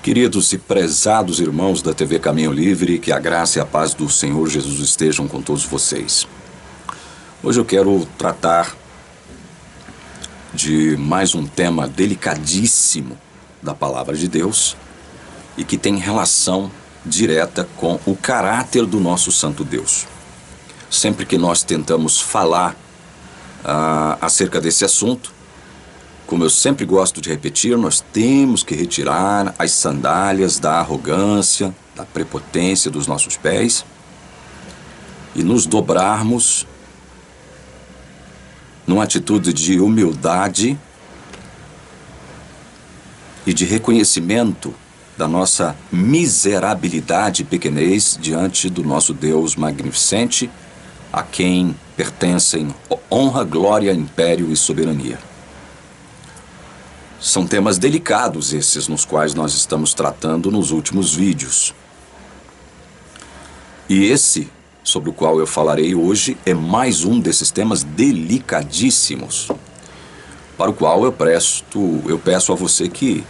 Queridos e prezados irmãos da TV Caminho Livre, que a graça e a paz do Senhor Jesus estejam com todos vocês. Hoje eu quero tratar de mais um tema delicadíssimo da Palavra de Deus e que tem relação direta com o caráter do nosso Santo Deus. Sempre que nós tentamos falar acerca desse assunto, como eu sempre gosto de repetir, nós temos que retirar as sandálias da arrogância, da prepotência dos nossos pés e nos dobrarmos numa atitude de humildade e de reconhecimento da nossa miserabilidade e pequenez diante do nosso Deus magnificente, a quem pertencem honra, glória, império e soberania. São temas delicados esses nos quais nós estamos tratando nos últimos vídeos. E esse, sobre o qual eu falarei hoje, é mais um desses temas delicadíssimos, para o qual eu peço a você que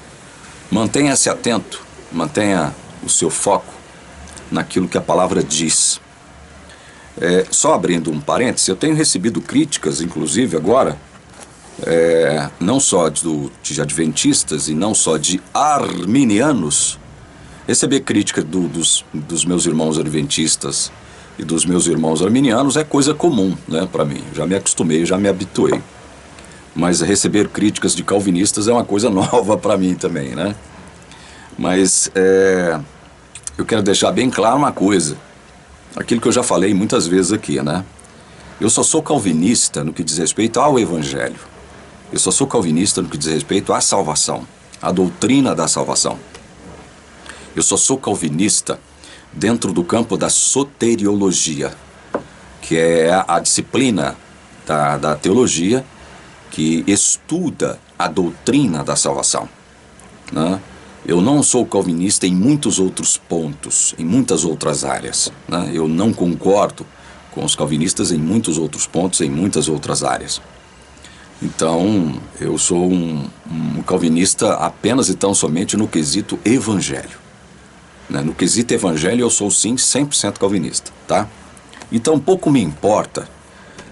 mantenha-se atento, mantenha o seu foco naquilo que a palavra diz. Só abrindo um parêntese, eu tenho recebido críticas, inclusive agora, não só de adventistas e não só de arminianos. Receber crítica dos meus irmãos adventistas e dos meus irmãos arminianos é coisa comum, né, para mim. Já me acostumei, já me habituei. Mas receber críticas de calvinistas é uma coisa nova para mim também, né? Mas eu quero deixar bem claro uma coisa, aquilo que eu já falei muitas vezes aqui, né? Eu só sou calvinista no que diz respeito ao Evangelho. Eu só sou calvinista no que diz respeito à salvação, à doutrina da salvação. Eu só sou calvinista dentro do campo da soteriologia, que é a disciplina da teologia que estuda a doutrina da salvação, né? Eu não sou calvinista em muitos outros pontos, em muitas outras áreas, né? Eu não concordo com os calvinistas em muitos outros pontos, em muitas outras áreas. Então, eu sou um calvinista apenas e tão somente no quesito evangelho, né? No quesito evangelho eu sou sim 100% calvinista, tá? Então pouco me importa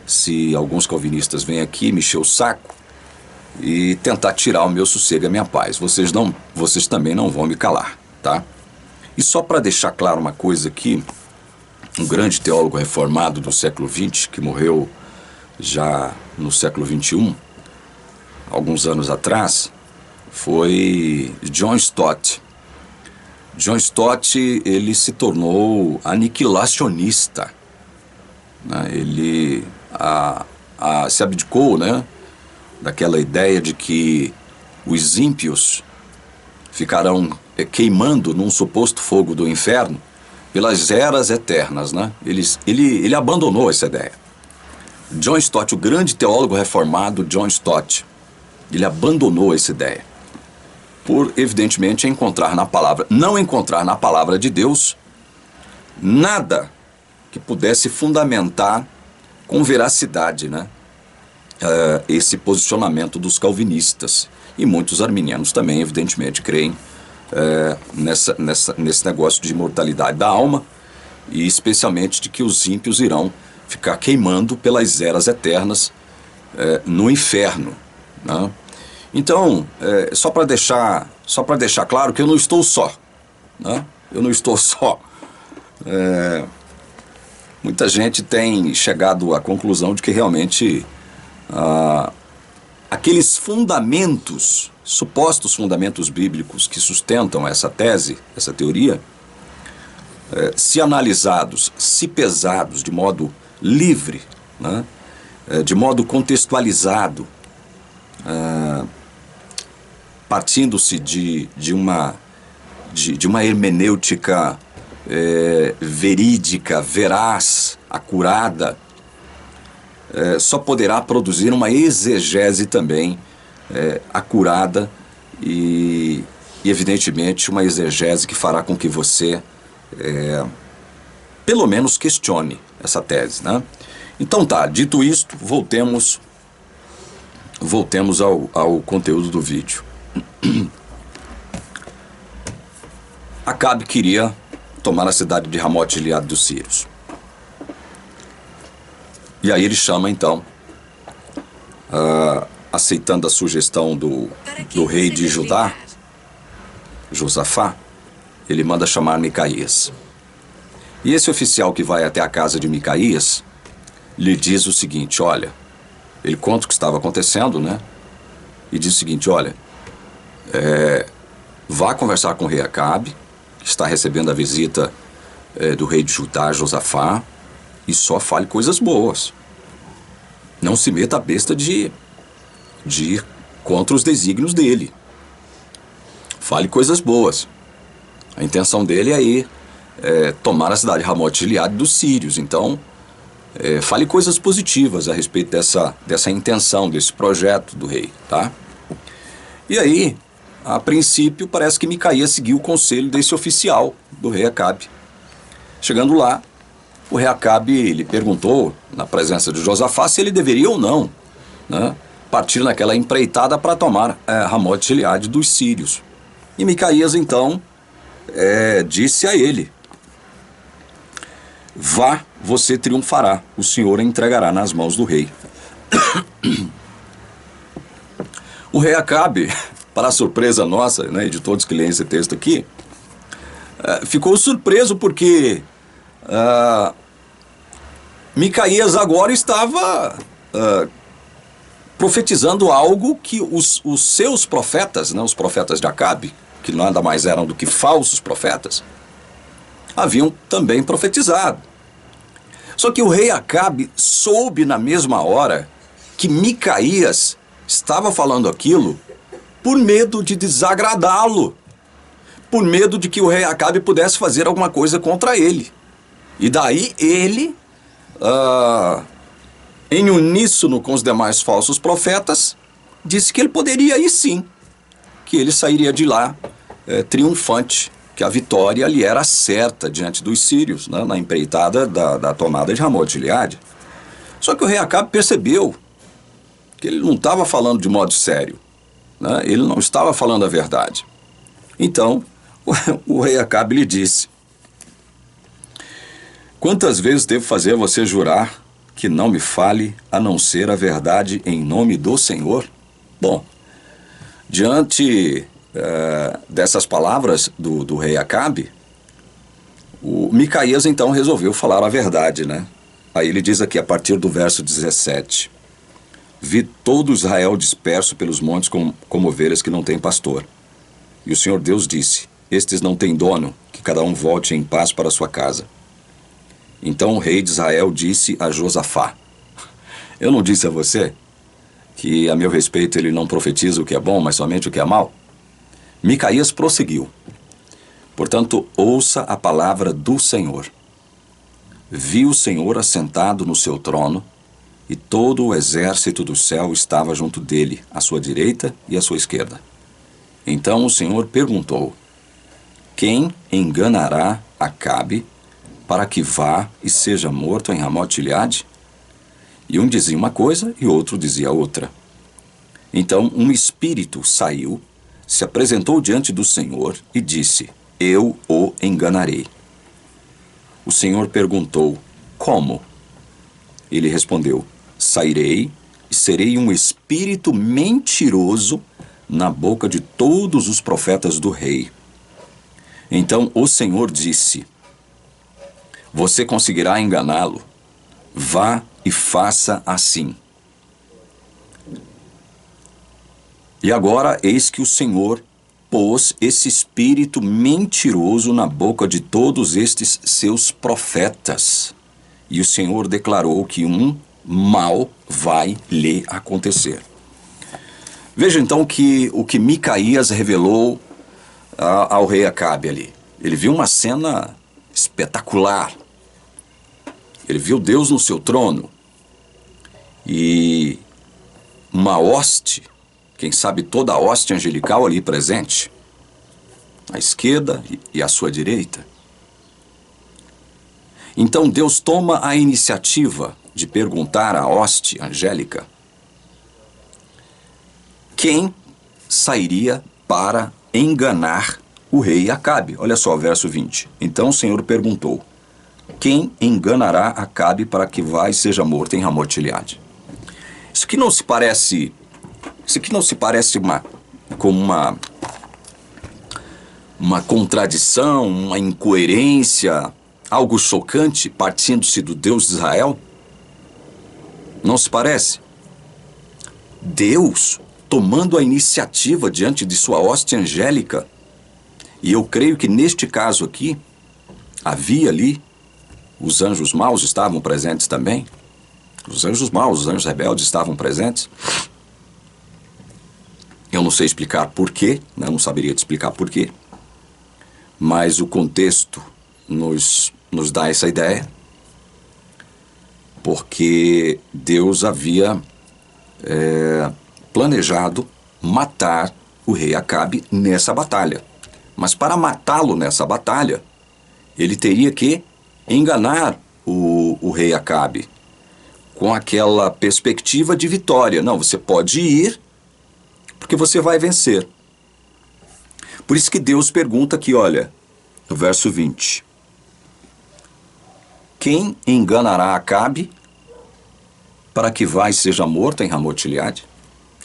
se alguns calvinistas vêm aqui me encher o saco e tentar tirar o meu sossego e a minha paz. Vocês também não vão me calar, tá? E só para deixar claro uma coisa aqui, um grande teólogo reformado do século XX, que morreu já no século XXI, alguns anos atrás, foi John Stott. John Stott, ele se tornou aniquilacionista, né? Ele se abdicou, né, daquela ideia de que os ímpios ficarão queimando num suposto fogo do inferno pelas eras eternas, né? Ele abandonou essa ideia. John Stott, o grande teólogo reformado John Stott, ele abandonou essa ideia por, evidentemente, não encontrar na palavra de Deus nada que pudesse fundamentar com veracidade, né, esse posicionamento dos calvinistas. E muitos arminianos também, evidentemente, creem nesse negócio de imortalidade da alma e especialmente de que os ímpios irão ficar queimando pelas eras eternas no inferno, né? Então, só para deixar claro que eu não estou só, né? Eu não estou só. Muita gente tem chegado à conclusão de que realmente aqueles fundamentos, supostos fundamentos bíblicos que sustentam essa tese, essa teoria, se analisados, se pesados de modo livre, né, de modo contextualizado, partindo-se de uma hermenêutica verídica, veraz, acurada, só poderá produzir uma exegese também acurada e evidentemente uma exegese que fará com que você pelo menos questione essa tese, né? Então tá, dito isto, voltemos ao conteúdo do vídeo. Acabe queria tomar a cidade de Ramote Gileade dos sírios. E aí ele chama então, aceitando a sugestão do rei de Judá, Josafá, ele manda chamar Micaías. E esse oficial que vai até a casa de Micaías lhe diz o seguinte: olha, ele conta o que estava acontecendo, né? E diz o seguinte: olha, vá conversar com o rei Acabe, que está recebendo a visita do rei de Judá, Josafá, e só fale coisas boas. Não se meta a besta de ir contra os desígnios dele. Fale coisas boas. A intenção dele é ir tomar a cidade de Ramote Gileade dos sírios. Então, fale coisas positivas a respeito dessa intenção, desse projeto do rei, tá? E aí, a princípio, parece que Micaías seguiu o conselho desse oficial do rei Acabe. Chegando lá, o rei Acabe lhe perguntou, na presença de Josafá, se ele deveria ou não, né, partir naquela empreitada para tomar Ramote Gileade dos sírios. E Micaías, então, disse a ele: vá, você triunfará, o Senhor a entregará nas mãos do rei. O rei Acabe, para a surpresa nossa, né, e de todos que leem esse texto aqui, ficou surpreso porque Micaías agora estava profetizando algo que os seus profetas, né, os profetas de Acabe, que nada mais eram do que falsos profetas, haviam também profetizado. Só que o rei Acabe soube na mesma hora que Micaías estava falando aquilo por medo de desagradá-lo, por medo de que o rei Acabe pudesse fazer alguma coisa contra ele. E daí ele, em uníssono com os demais falsos profetas, disse que ele poderia ir sim, que ele sairia de lá triunfante, que a vitória lhe era certa diante dos sírios, né, na empreitada da tomada de Ramote Gileade. Só que o rei Acabe percebeu que ele não estava falando de modo sério, né? Ele não estava falando a verdade. Então, o rei Acabe lhe disse: quantas vezes devo fazer você jurar que não me fale a não ser a verdade em nome do Senhor? Bom, diante dessas palavras do rei Acabe, o Micaías então resolveu falar a verdade, né? Aí ele diz aqui, a partir do verso 17: vi todo Israel disperso pelos montes como ovelhas que não têm pastor. E o Senhor Deus disse: estes não têm dono, que cada um volte em paz para sua casa. Então o rei de Israel disse a Josafá: eu não disse a você que a meu respeito ele não profetiza o que é bom, mas somente o que é mal? Micaías prosseguiu: portanto, ouça a palavra do Senhor. Vi o Senhor assentado no seu trono, e todo o exército do céu estava junto dele, à sua direita e à sua esquerda. Então o Senhor perguntou: quem enganará Acabe para que vá e seja morto em Ramote Gileade? E um dizia uma coisa e outro dizia outra. Então um espírito saiu, se apresentou diante do Senhor e disse: eu o enganarei. O Senhor perguntou: como? Ele respondeu: sairei e serei um espírito mentiroso na boca de todos os profetas do rei. Então o Senhor disse: você conseguirá enganá-lo. Vá e faça assim. E agora eis que o Senhor pôs esse espírito mentiroso na boca de todos estes seus profetas. E o Senhor declarou que um mal vai lhe acontecer. Veja então que o que Micaías revelou ao rei Acabe ali. Ele viu uma cena espetacular. Ele viu Deus no seu trono e uma hoste, quem sabe toda a hoste angelical ali presente, à esquerda e à sua direita. Então Deus toma a iniciativa de perguntar à hoste angélica quem sairia para enganar o rei Acabe. Olha só, verso 20. Então o Senhor perguntou: quem enganará Acabe para que vá e seja morto em Ramote-Gileade? Isso aqui não se parece como uma contradição, uma incoerência, algo chocante, partindo-se do Deus de Israel? Não se parece? Deus tomando a iniciativa diante de sua hoste angélica. E eu creio que neste caso aqui, havia ali, os anjos maus estavam presentes também. Os anjos maus, os anjos rebeldes estavam presentes. Eu não sei explicar porquê, né? Não saberia te explicar porquê. Mas o contexto nos dá essa ideia. Porque Deus havia planejado matar o rei Acabe nessa batalha. Mas para matá-lo nessa batalha, ele teria que enganar o rei Acabe com aquela perspectiva de vitória. Não, você pode ir porque você vai vencer. Por isso que Deus pergunta aqui, olha, no verso 20. Quem enganará Acabe para que vá e seja morto em Ramote-Gileade?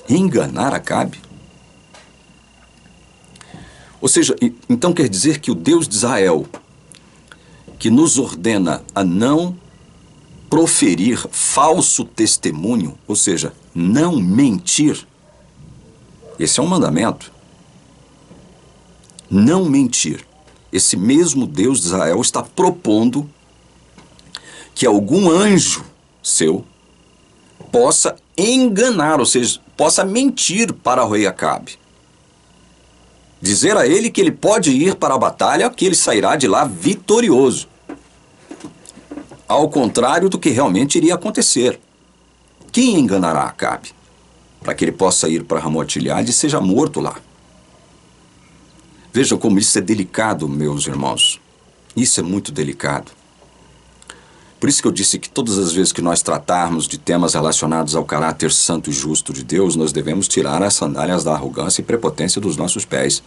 Enganar Acabe? Ou seja, então quer dizer que o Deus de Israel, que nos ordena a não proferir falso testemunho, ou seja, não mentir, esse é um mandamento. Não mentir. Esse mesmo Deus de Israel está propondo que algum anjo seu possa enganar, ou seja, possa mentir para o rei Acabe. Dizer a ele que ele pode ir para a batalha, que ele sairá de lá vitorioso. Ao contrário do que realmente iria acontecer. Quem enganará Acabe? Para que ele possa ir para Ramote-Gileade e seja morto lá. Veja como isso é delicado, meus irmãos. Isso é muito delicado. Por isso que eu disse que todas as vezes que nós tratarmos de temas relacionados ao caráter santo e justo de Deus, nós devemos tirar as sandálias da arrogância e prepotência dos nossos pés.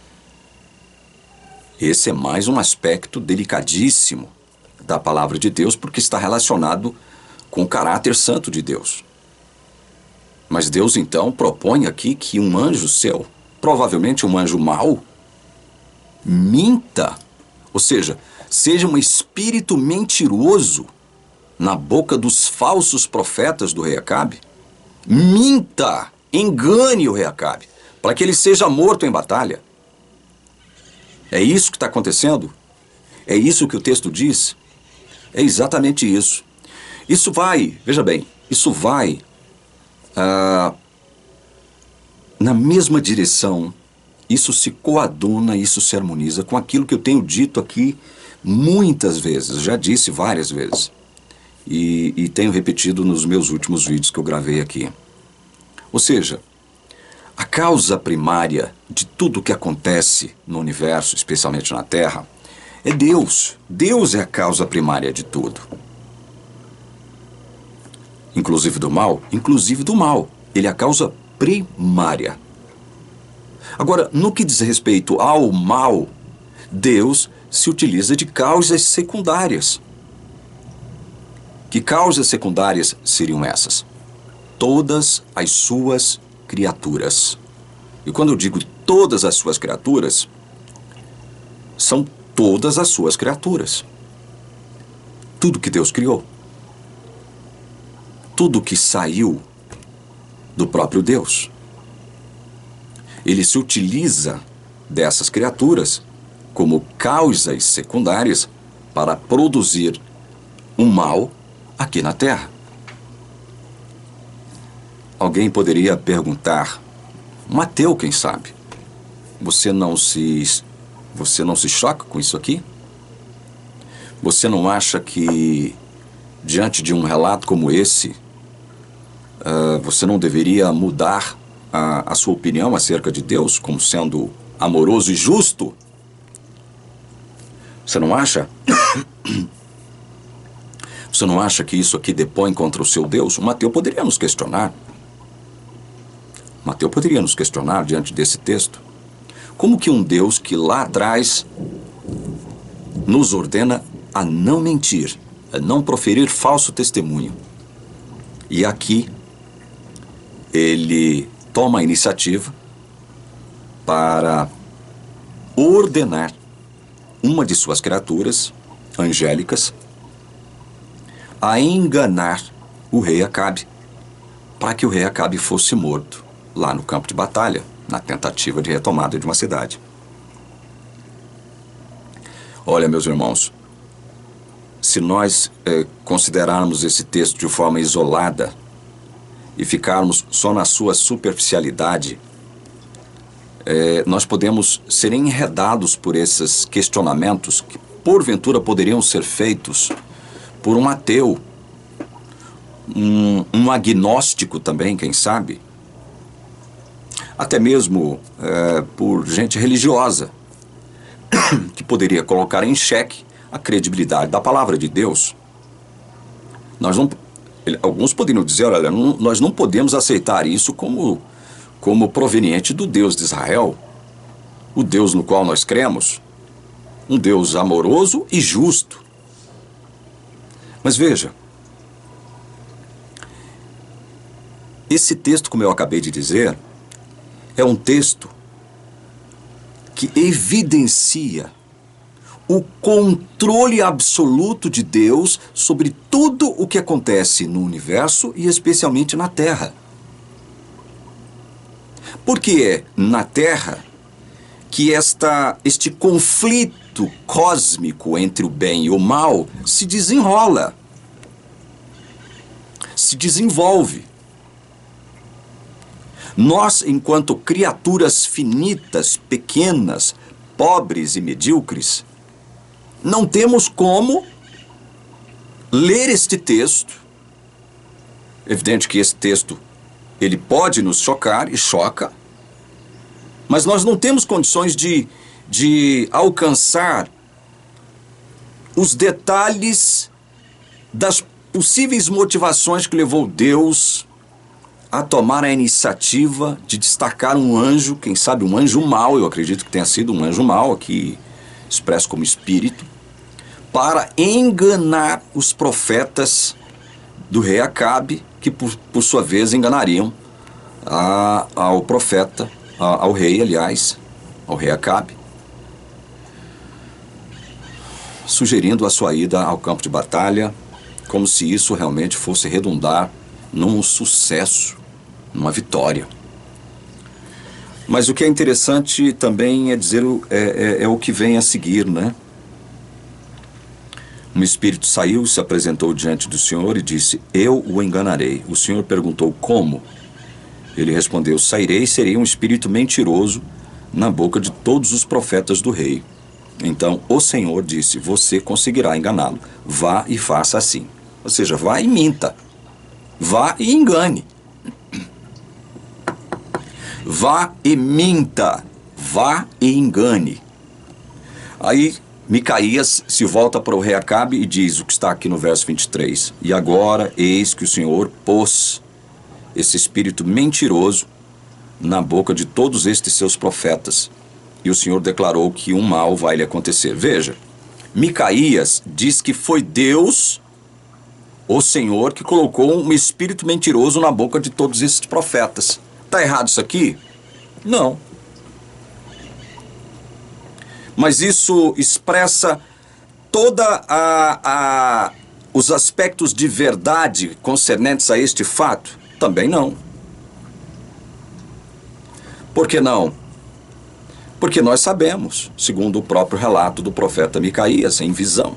Esse é mais um aspecto delicadíssimo da palavra de Deus, porque está relacionado com o caráter santo de Deus. Mas Deus então propõe aqui que um anjo seu, provavelmente um anjo mau, minta, ou seja, seja um espírito mentiroso na boca dos falsos profetas do rei Acabe, minta, engane o rei Acabe, para que ele seja morto em batalha. É isso que está acontecendo? É isso que o texto diz? É exatamente isso. Isso vai, veja bem, isso vai na mesma direção, isso se coaduna, isso se harmoniza com aquilo que eu tenho dito aqui muitas vezes, já disse várias vezes. E tenho repetido nos meus últimos vídeos que eu gravei aqui. Ou seja, a causa primária de tudo que acontece no universo, especialmente na Terra, é Deus. Deus é a causa primária de tudo. Inclusive do mal? Inclusive do mal. Ele é a causa primária. Agora, no que diz respeito ao mal, Deus se utiliza de causas secundárias. Que causas secundárias seriam essas? Todas as suas criaturas. E quando eu digo todas as suas criaturas, são todas as suas criaturas. Tudo que Deus criou. Tudo que saiu do próprio Deus. Ele se utiliza dessas criaturas como causas secundárias para produzir um mal aqui na Terra. Alguém poderia perguntar, um ateu, quem sabe, você não se choca com isso aqui? Você não acha que, diante de um relato como esse, você não deveria mudar a sua opinião acerca de Deus como sendo amoroso e justo? Você não acha? Você não acha que isso aqui depõe contra o seu Deus? O ateu poderia nos questionar. O ateu poderia nos questionar diante desse texto. Como que um Deus que lá atrás nos ordena a não mentir, a não proferir falso testemunho. E aqui ele toma a iniciativa para ordenar uma de suas criaturas angélicas a enganar o rei Acabe, para que o rei Acabe fosse morto lá no campo de batalha, na tentativa de retomada de uma cidade. Olha, meus irmãos, se nós considerarmos esse texto de forma isolada e ficarmos só na sua superficialidade, nós podemos ser enredados por esses questionamentos que, porventura, poderiam ser feitos por um ateu, um agnóstico também, quem sabe, até mesmo por gente religiosa, que poderia colocar em xeque a credibilidade da palavra de Deus. Alguns poderiam dizer, olha, nós não podemos aceitar isso como proveniente do Deus de Israel, o Deus no qual nós cremos, um Deus amoroso e justo. Mas veja, esse texto, como eu acabei de dizer, é um texto que evidencia o controle absoluto de Deus sobre tudo o que acontece no universo e especialmente na Terra. Porque é na Terra que este conflito cósmico entre o bem e o mal se desenrola, se desenvolve. Nós, enquanto criaturas finitas, pequenas, pobres e medíocres, não temos como ler este texto. É evidente que esse texto, ele pode nos chocar e choca, mas nós não temos condições de alcançar os detalhes das possíveis motivações que levou Deus a tomar a iniciativa de destacar um anjo, quem sabe um anjo mau, eu acredito que tenha sido um anjo mau, aqui expresso como espírito, para enganar os profetas do rei Acabe, que por sua vez enganariam ao profeta, ao rei, aliás, ao rei Acabe, sugerindo a sua ida ao campo de batalha, como se isso realmente fosse redundar num sucesso, numa vitória. Mas o que é interessante também é dizer o que vem a seguir, né? Um espírito saiu, se apresentou diante do Senhor e disse: eu o enganarei. O Senhor perguntou: como? Ele respondeu: sairei e serei um espírito mentiroso na boca de todos os profetas do rei. Então o Senhor disse: você conseguirá enganá-lo. Vá e faça assim. Ou seja, vá e minta. Vá e engane. Vá e minta. Vá e engane. Aí Micaías se volta para o rei Acabe e diz o que está aqui no verso 23. E agora, eis que o Senhor pôs esse espírito mentiroso na boca de todos estes seus profetas. E o Senhor declarou que um mal vai lhe acontecer. Veja, Micaías diz que foi Deus, o Senhor, que colocou um espírito mentiroso na boca de todos esses profetas. Está errado isso aqui? Não. Mas isso expressa toda os aspectos de verdade concernentes a este fato? Também não. Por que não? Porque nós sabemos, segundo o próprio relato do profeta Micaías, em visão,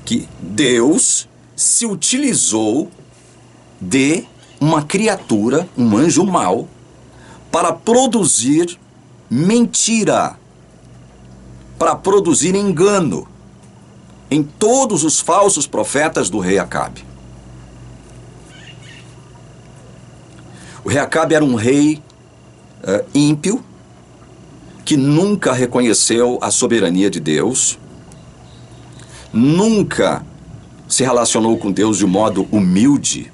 que Deus se utilizou de uma criatura, um anjo mau, para produzir mentira, para produzir engano em todos os falsos profetas do rei Acabe. O rei Acabe era um rei ímpio, que nunca reconheceu a soberania de Deus, nunca se relacionou com Deus de modo humilde,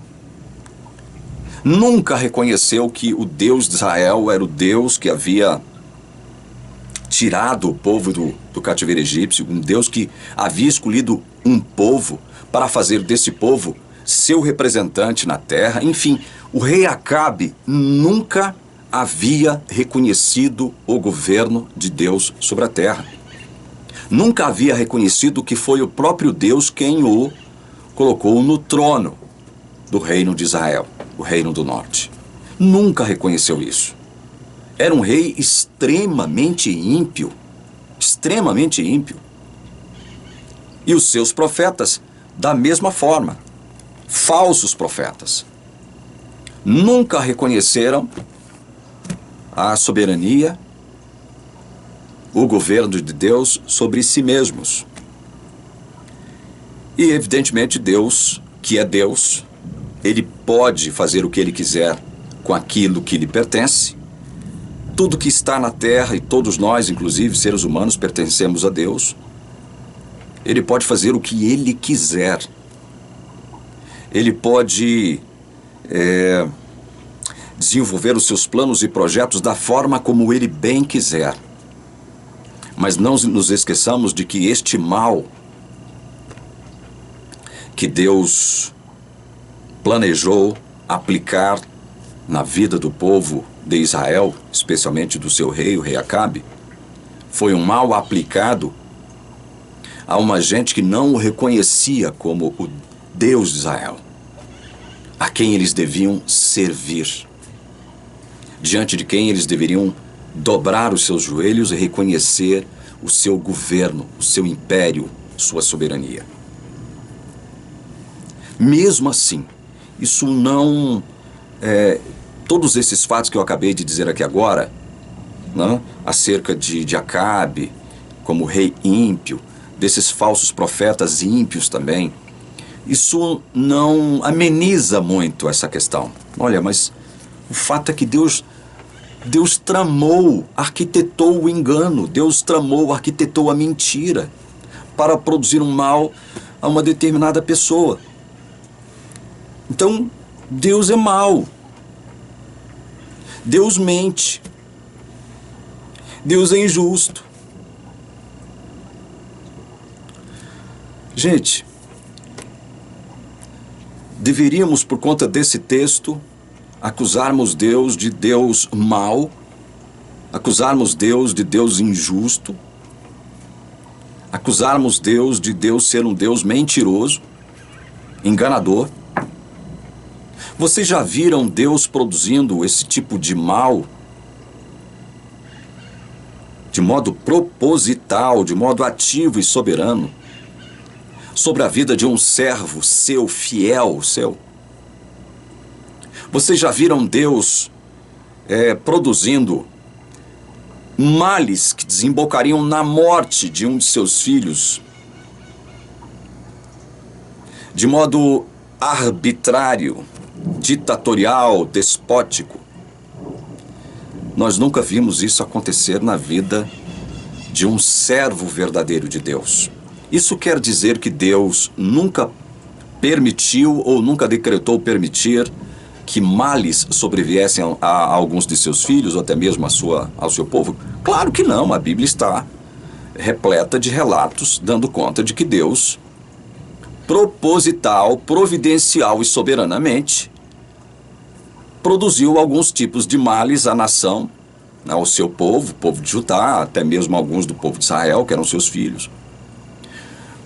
nunca reconheceu que o Deus de Israel era o Deus que havia tirado o povo do cativeiro egípcio, um Deus que havia escolhido um povo para fazer desse povo seu representante na terra. Enfim, o rei Acabe nunca havia reconhecido o governo de Deus sobre a terra. Nunca havia reconhecido que foi o próprio Deus quem o colocou no trono do reino de Israel, o reino do norte. Nunca reconheceu isso. Era um rei extremamente ímpio, extremamente ímpio. E os seus profetas, da mesma forma, falsos profetas, nunca reconheceram a soberania, o governo de Deus sobre si mesmos. E evidentemente Deus, que é Deus, ele pode fazer o que ele quiser com aquilo que lhe pertence. Tudo que está na terra, e todos nós, inclusive seres humanos, pertencemos a Deus. Ele pode fazer o que ele quiser. Ele pode desenvolver os seus planos e projetos da forma como ele bem quiser. Mas não nos esqueçamos de que este mal que Deus planejou aplicar na vida do povo de Israel, especialmente do seu rei, o rei Acabe, foi um mal aplicado a uma gente que não o reconhecia como o Deus de Israel, a quem eles deviam servir, diante de quem eles deveriam dobrar os seus joelhos e reconhecer o seu governo, o seu império, sua soberania. Mesmo assim, isso não... todos esses fatos que eu acabei de dizer aqui agora, né, acerca de Acabe como rei ímpio, desses falsos profetas ímpios também, isso não ameniza muito essa questão. Olha, mas o fato é que Deus tramou, arquitetou o engano, Deus tramou, arquitetou a mentira para produzir um mal a uma determinada pessoa. Então, Deus é mau. Deus mente. Deus é injusto. Gente, deveríamos, por conta desse texto, acusarmos Deus de Deus mau, acusarmos Deus de Deus injusto, acusarmos Deus de Deus ser um Deus mentiroso, enganador. Vocês já viram Deus produzindo esse tipo de mal de modo proposital, de modo ativo e soberano, sobre a vida de um servo seu, fiel seu? Vocês já viram Deus produzindo males que desembocariam na morte de um de seus filhos, de modo arbitrário, ditatorial, despótico? Nós nunca vimos isso acontecer na vida de um servo verdadeiro de Deus. Isso quer dizer que Deus nunca permitiu ou nunca decretou permitir que males sobreviessem a alguns de seus filhos ou até mesmo ao seu povo? Claro que não. A Bíblia está repleta de relatos dando conta de que Deus, proposital, providencial e soberanamente, produziu alguns tipos de males à nação, ao seu povo, o povo de Judá, até mesmo alguns do povo de Israel, que eram seus filhos,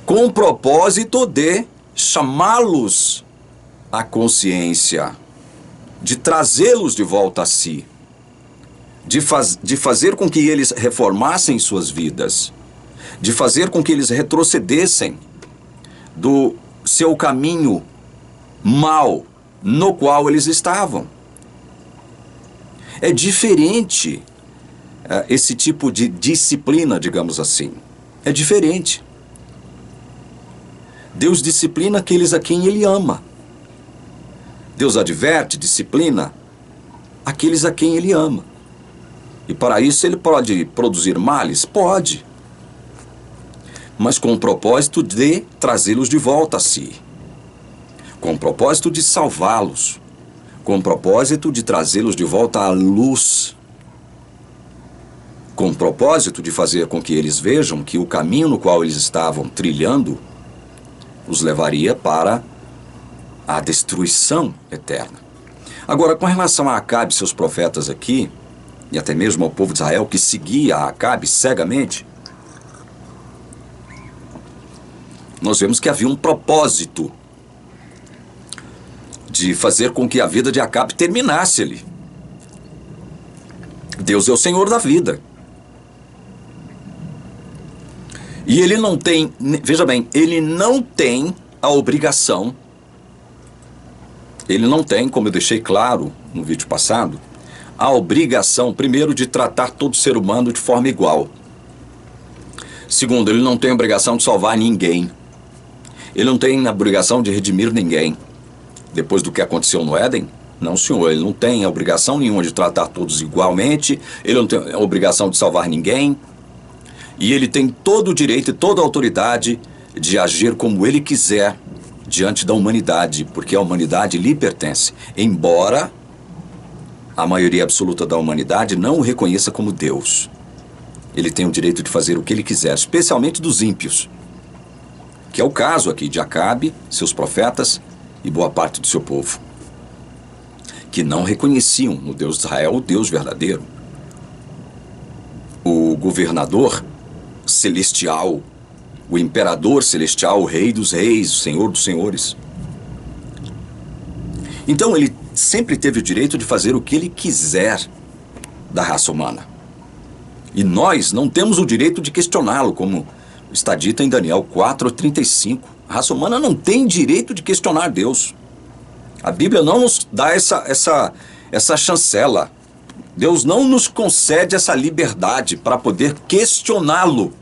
com o propósito de chamá-los à consciência, de trazê-los de volta a si, de fazer com que eles reformassem suas vidas, de fazer com que eles retrocedessem do seu caminho mau no qual eles estavam. É diferente esse tipo de disciplina, digamos assim. É diferente. Deus disciplina aqueles a quem Ele ama. Deus adverte, disciplina aqueles a quem Ele ama. E para isso Ele pode produzir males? Pode. Mas com o propósito de trazê-los de volta a si. Com o propósito de salvá-los. Com o propósito de trazê-los de volta à luz. com o propósito de fazer com que eles vejam que o caminho no qual eles estavam trilhando os levaria para a destruição eterna. Agora, com relação a Acabe e seus profetas aqui, e até mesmo ao povo de Israel que seguia a Acabe cegamente, nós vemos que havia um propósito de fazer com que a vida de Acabe terminasse ali. Deus é o Senhor da vida. E ele não tem, veja bem, ele não tem a obrigação, ele não tem, como eu deixei claro no vídeo passado, a obrigação, primeiro, de tratar todo ser humano de forma igual. Segundo, ele não tem a obrigação de salvar ninguém. Ele não tem a obrigação de redimir ninguém. Depois do que aconteceu no Éden, não, senhor, ele não tem a obrigação nenhuma de tratar todos igualmente, ele não tem a obrigação de salvar ninguém, e ele tem todo o direito e toda a autoridade de agir como ele quiser diante da humanidade, porque a humanidade lhe pertence, embora a maioria absoluta da humanidade não o reconheça como Deus. Ele tem o direito de fazer o que ele quiser, especialmente dos ímpios, que é o caso aqui de Acabe, seus profetas e boa parte do seu povo, que não reconheciam no Deus de Israel o Deus verdadeiro. O governador celestial, o imperador celestial, o rei dos reis, o senhor dos senhores. Então ele sempre teve o direito de fazer o que ele quiser da raça humana. E nós não temos o direito de questioná-lo, como está dito em Daniel 4:35. A raça humana não tem direito de questionar Deus. A Bíblia não nos dá essa chancela. Deus não nos concede essa liberdade para poder questioná-lo.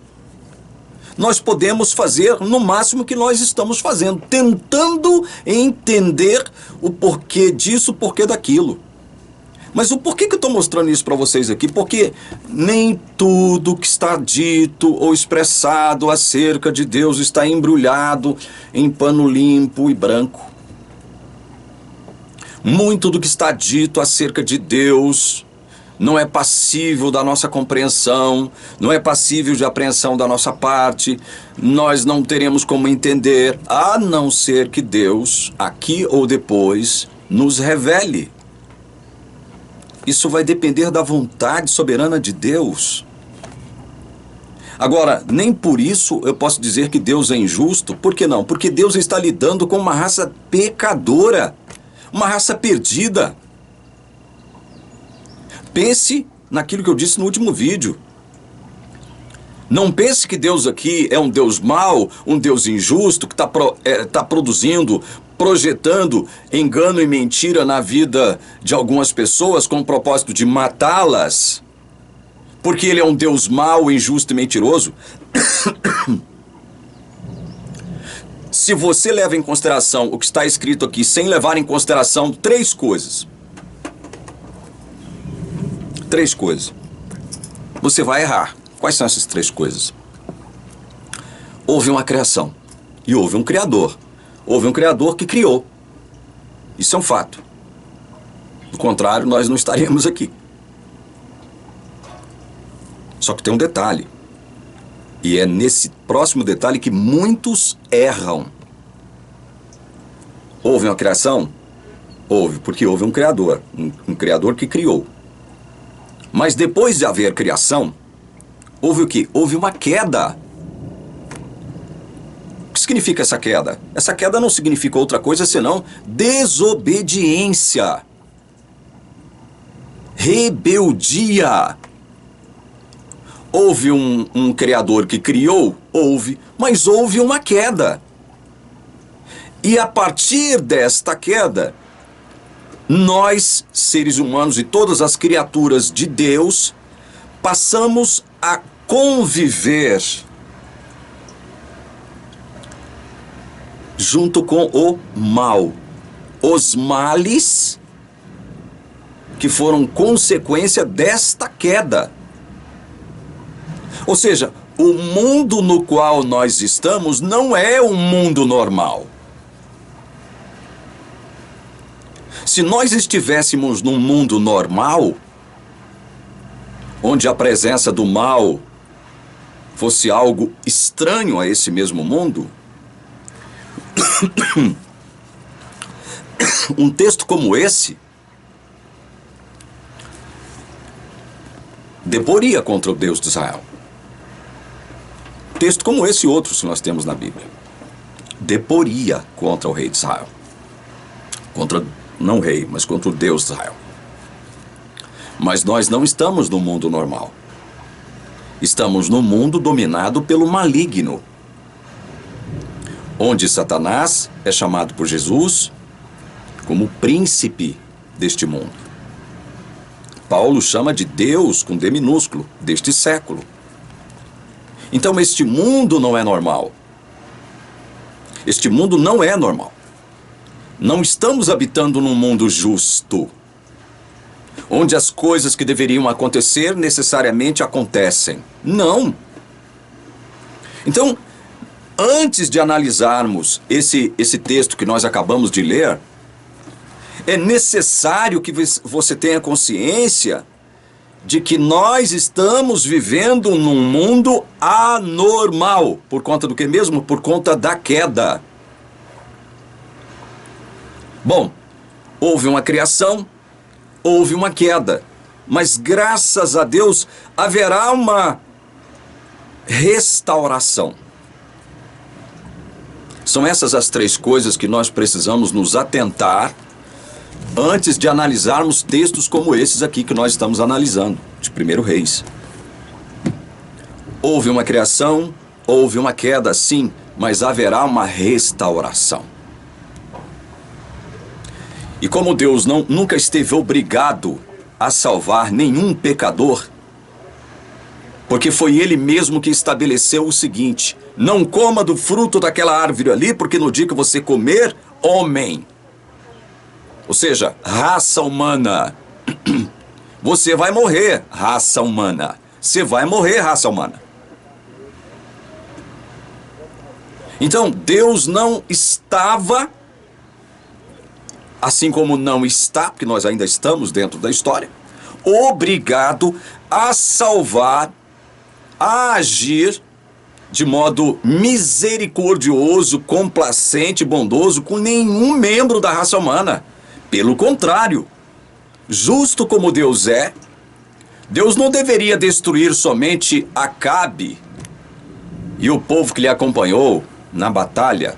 Nós podemos fazer no máximo o que nós estamos fazendo, tentando entender o porquê disso, o porquê daquilo. Mas o porquê que eu estou mostrando isso para vocês aqui? Porque nem tudo que está dito ou expressado acerca de Deus está embrulhado em pano limpo e branco. Muito do que está dito acerca de Deus não é passível da nossa compreensão, não é passível de apreensão da nossa parte. Nós não teremos como entender, a não ser que Deus, aqui ou depois, nos revele. Isso vai depender da vontade soberana de Deus. Agora, nem por isso eu posso dizer que Deus é injusto. Por que não? Porque Deus está lidando com uma raça pecadora, uma raça perdida. Pense naquilo que eu disse no último vídeo. Não pense que Deus aqui é um Deus mau, um Deus injusto, que está produzindo, projetando engano e mentira na vida de algumas pessoas com o propósito de matá-las, porque Ele é um Deus mau, injusto e mentiroso. Se você leva em consideração o que está escrito aqui, sem levar em consideração três coisas, você vai errar. Quais são essas três coisas? Houve uma criação e houve um Criador. Houve um Criador que criou. Isso é um fato. Do contrário, nós não estaríamos aqui. Só que tem um detalhe. E é nesse próximo detalhe que muitos erram. Houve uma criação? Houve, porque houve um Criador. Um Criador que criou. Mas depois de haver criação, houve o quê? Houve uma queda. O que significa essa queda? Essa queda não significa outra coisa senão desobediência, rebeldia. Houve um Criador que criou? Houve, mas houve uma queda. E a partir desta queda, nós, seres humanos e todas as criaturas de Deus, passamos a conviver junto com o mal. Os males que foram consequência desta queda. Ou seja, o mundo no qual nós estamos não é um mundo normal. Se nós estivéssemos num mundo normal, onde a presença do mal fosse algo estranho a esse mesmo mundo, um texto como esse deporia contra o Deus de Israel. Texto como esse e outros que nós temos na Bíblia deporia contra o rei de Israel. Contra, não o rei, mas contra o Deus de Israel. Mas nós não estamos no mundo normal. Estamos no mundo dominado pelo maligno, onde Satanás é chamado por Jesus como príncipe deste mundo. Paulo chama de Deus com D minúsculo, deste século. Então este mundo não é normal. Este mundo não é normal. Não estamos habitando num mundo justo, onde as coisas que deveriam acontecer necessariamente acontecem. Não. Então, antes de analisarmos esse texto que nós acabamos de ler, é necessário que você tenha consciência de que nós estamos vivendo num mundo anormal. Por conta do que mesmo? Por conta da queda. Bom, houve uma criação, houve uma queda, mas graças a Deus haverá uma restauração. São essas as três coisas que nós precisamos nos atentar antes de analisarmos textos como esses aqui que nós estamos analisando, de 1 Reis. Houve uma criação, houve uma queda, sim, mas haverá uma restauração. E como Deus nunca esteve obrigado a salvar nenhum pecador, porque foi Ele mesmo que estabeleceu o seguinte: não coma do fruto daquela árvore ali, porque no dia que você comer, homem, ou seja, raça humana, você vai morrer, raça humana. Você vai morrer, raça humana. Então, Deus não estava, assim como não está, porque nós ainda estamos dentro da história, obrigado a salvar, a agir de modo misericordioso, complacente, bondoso com nenhum membro da raça humana. Pelo contrário, justo como Deus é, Deus não deveria destruir somente Acabe e o povo que lhe acompanhou na batalha,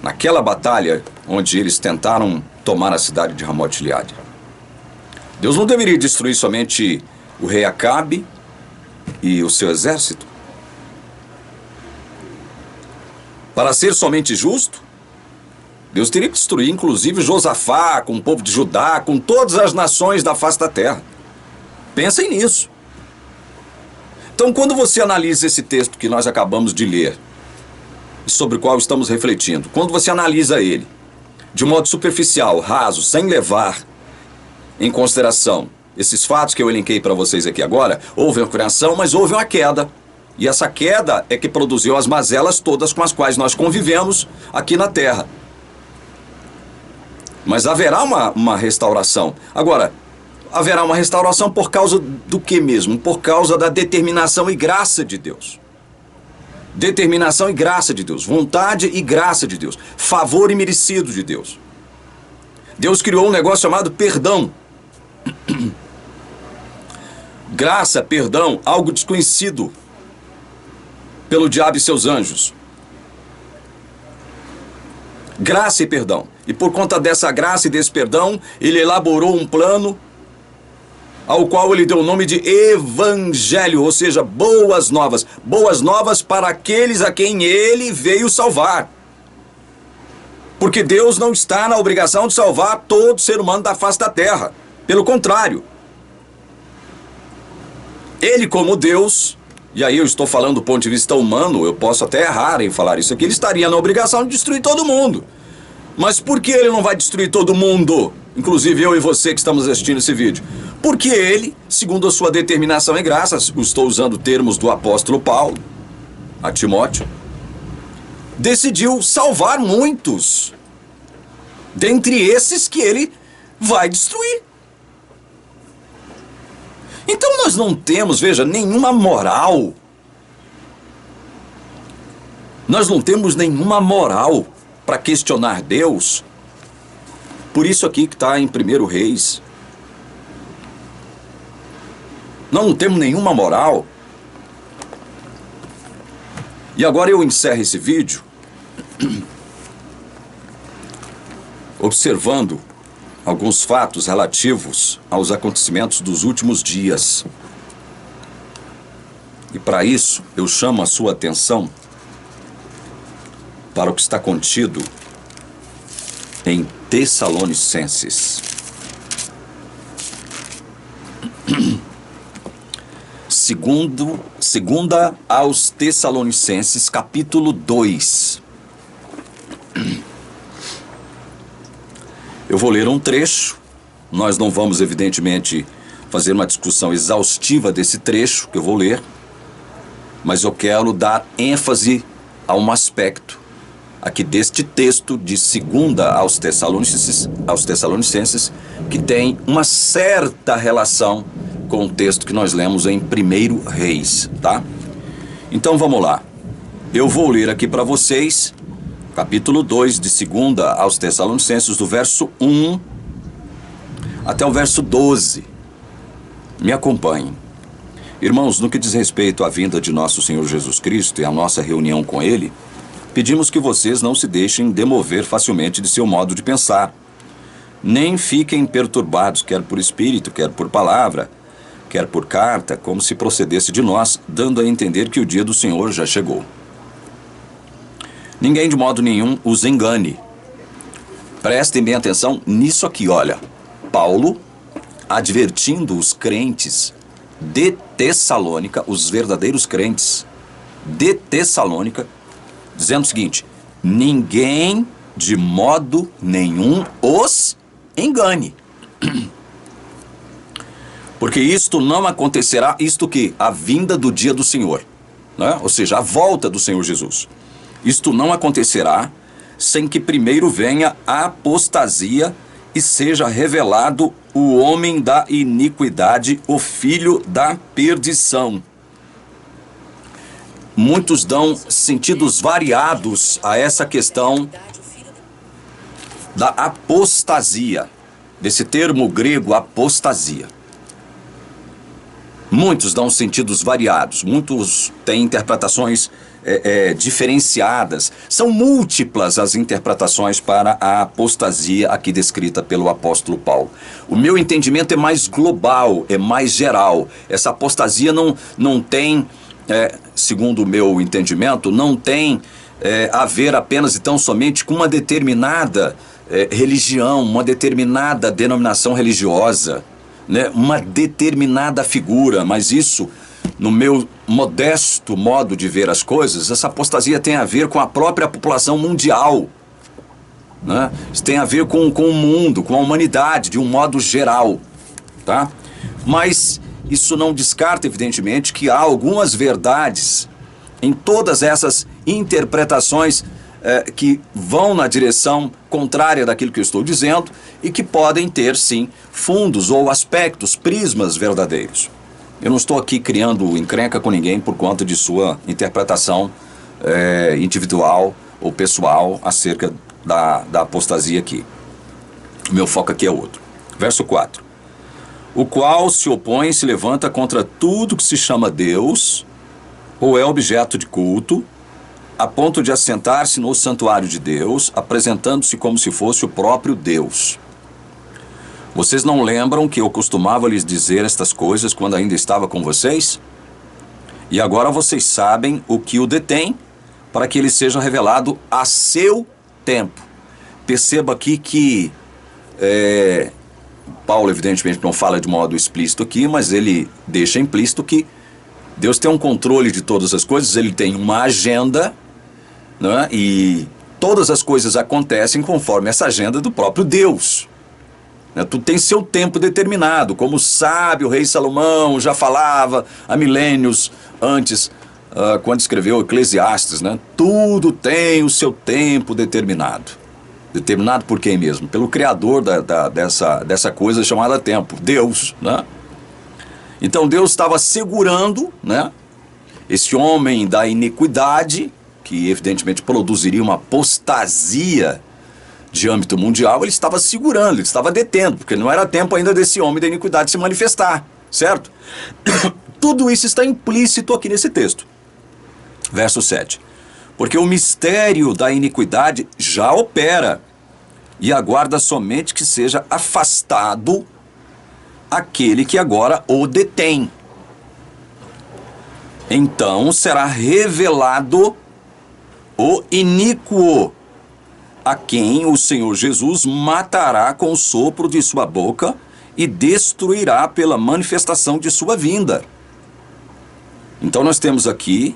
naquela batalha onde eles tentaram tomar a cidade de Ramot-Gileade. Deus não deveria destruir somente o rei Acabe e o seu exército. Para ser somente justo, Deus teria que destruir inclusive Josafá, com o povo de Judá, com todas as nações da face da terra. Pensem nisso. Então, quando você analisa esse texto que nós acabamos de ler, sobre o qual estamos refletindo, quando você analisa ele de modo superficial, raso, sem levar em consideração esses fatos que eu elenquei para vocês aqui agora, houve uma criação, mas houve uma queda. E essa queda é que produziu as mazelas todas com as quais nós convivemos aqui na terra. Mas haverá uma restauração. Agora, haverá uma restauração por causa do que mesmo? Por causa da determinação e graça de Deus. Determinação e graça de Deus. Vontade e graça de Deus. Favor imerecido de Deus. Deus criou um negócio chamado perdão. Graça, perdão, algo desconhecido pelo diabo e seus anjos. Graça e perdão. E por conta dessa graça e desse perdão, ele elaborou um plano ao qual ele deu o nome de Evangelho, ou seja, boas novas. Boas novas para aqueles a quem ele veio salvar. Porque Deus não está na obrigação de salvar todo ser humano da face da terra. Pelo contrário. Ele, como Deus, e aí eu estou falando do ponto de vista humano, eu posso até errar em falar isso aqui, ele estaria na obrigação de destruir todo mundo. Mas por que ele não vai destruir todo mundo? Inclusive eu e você que estamos assistindo esse vídeo. Porque ele, segundo a sua determinação e graça, estou usando termos do apóstolo Paulo a Timóteo, decidiu salvar muitos, dentre esses que ele vai destruir. Então nós não temos, veja, nenhuma moral. Nós não temos nenhuma moral para questionar Deus. Por isso aqui que está em 1 Reis. Nós não temos nenhuma moral. E agora eu encerro esse vídeo observando alguns fatos relativos aos acontecimentos dos últimos dias. E para isso, eu chamo a sua atenção para o que está contido em Tessalonicenses. Segunda aos Tessalonicenses, capítulo 2. Eu vou ler um trecho. Nós não vamos, evidentemente, fazer uma discussão exaustiva desse trecho que eu vou ler, mas eu quero dar ênfase a um aspecto aqui deste texto de 2 aos Tessalonicenses, que tem uma certa relação com o texto que nós lemos em 1 Reis, tá? Então vamos lá. Eu vou ler aqui para vocês, capítulo 2 de 2 aos Tessalonicenses, do verso 1 até o verso 12. Me acompanhem. Irmãos, no que diz respeito à vinda de nosso Senhor Jesus Cristo e à nossa reunião com Ele, pedimos que vocês não se deixem demover facilmente de seu modo de pensar, nem fiquem perturbados, quer por espírito, quer por palavra, quer por carta, como se procedesse de nós, dando a entender que o dia do Senhor já chegou. Ninguém de modo nenhum os engane. Prestem bem atenção nisso aqui, olha. Paulo advertindo os crentes de Tessalônica, os verdadeiros crentes de Tessalônica, dizendo o seguinte: ninguém de modo nenhum os engane. Porque isto não acontecerá, isto que? A vinda do dia do Senhor, né? Ou seja, a volta do Senhor Jesus. Isto não acontecerá sem que primeiro venha a apostasia e seja revelado o homem da iniquidade, o filho da perdição. Muitos dão sentidos variados a essa questão da apostasia, desse termo grego apostasia. Muitos dão sentidos variados, muitos têm interpretações diferenciadas. São múltiplas as interpretações para a apostasia aqui descrita pelo apóstolo Paulo. O meu entendimento é mais global, é mais geral. Essa apostasia não tem, segundo o meu entendimento, não tem a ver apenas e tão somente com uma determinada religião, uma determinada denominação religiosa, né? Uma determinada figura, mas isso, no meu modesto modo de ver as coisas, essa apostasia tem a ver com a própria população mundial, né? Isso tem a ver com o mundo, com a humanidade, de um modo geral, tá? Mas isso não descarta, evidentemente, que há algumas verdades em todas essas interpretações que vão na direção contrária daquilo que eu estou dizendo e que podem ter, sim, fundos ou aspectos, prismas verdadeiros. Eu não estou aqui criando encrenca com ninguém por conta de sua interpretação individual ou pessoal acerca da apostasia aqui. O meu foco aqui é outro. Verso 4. O qual se opõe e se levanta contra tudo que se chama Deus ou é objeto de culto, a ponto de assentar-se no santuário de Deus, apresentando-se como se fosse o próprio Deus. Vocês não lembram que eu costumava lhes dizer estas coisas quando ainda estava com vocês? E agora vocês sabem o que o detém, para que ele seja revelado a seu tempo. Perceba aqui que Paulo, evidentemente, não fala de modo explícito aqui, mas ele deixa implícito que Deus tem um controle de todas as coisas, ele tem uma agenda, né? E todas as coisas acontecem conforme essa agenda do próprio Deus. Tudo tem seu tempo determinado, como o sábio rei Salomão já falava há milênios antes, quando escreveu Eclesiastes, né? Tudo tem o seu tempo determinado. Determinado por quem mesmo? Pelo Criador dessa coisa chamada tempo, Deus, né? Então Deus estava segurando, né, esse homem da iniquidade, que evidentemente produziria uma apostasia de âmbito mundial, ele estava segurando, ele estava detendo, porque não era tempo ainda desse homem da iniquidade se manifestar, certo? Tudo isso está implícito aqui nesse texto. Verso 7. Porque o mistério da iniquidade já opera e aguarda somente que seja afastado aquele que agora o detém. Então será revelado o iníquo, a quem o Senhor Jesus matará com o sopro de sua boca e destruirá pela manifestação de sua vinda. Então nós temos aqui